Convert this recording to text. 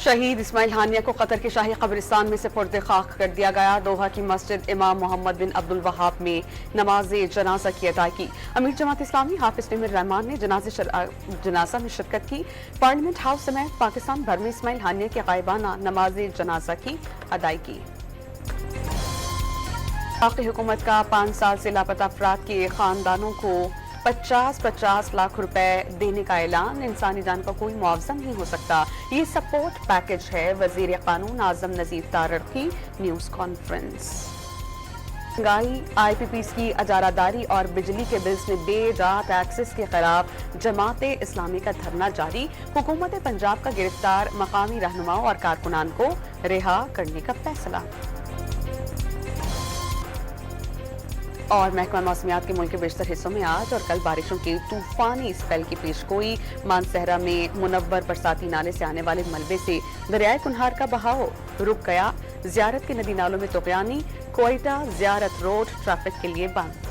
शहीद इस्माइल हानिया को कतर के शाही कब्रिस्तान में सुपुर्द खाक कर दिया गया। दोहा की मस्जिद इमाम मोहम्मद बिन अब्दुल वहाब में नमाज जनाजा की अदा की। अमीर जमात इस्लामी हाफिज निमिर रहमान ने जनाजा में शिरकत की। पार्लियामेंट हाउस समेत पाकिस्तान भर में इस्माइल हानिया के गायबाना नमाज जनाजा की अदायगी। वफाकी हुकूमत का 5 साल से लापता अफराद के खानदानों को 50-50 लाख रुपए देने का ऐलान। इंसानी जान का कोई मुआवजा नहीं हो सकता, ये सपोर्ट पैकेज है। वजीर कानून आजम नजीफ तारड़ की न्यूज कॉन्फ्रेंस। महंगाई, IPPs की अजारादारी और बिजली के बिल्स में बेजा टैक्सेस के खिलाफ जमाते इस्लामी का धरना जारी। हुकूमत पंजाब का गिरफ्तार मकामी रहनुमाओं और कारकुनान को रिहा करने का फैसला। और महकमा मौसमियात के मुल्क के बेशतर हिस्सों में आज और कल बारिशों की तूफानी स्पेल की पेशगोई। मानसहरा में मुनव्वर बरसाती नाले से आने वाले मलबे से दरियाए कुन्हार का बहाव रुक गया। जियारत के नदी नालों में तुगयानी। कोयटा जियारत रोड ट्रैफिक के लिए बंद।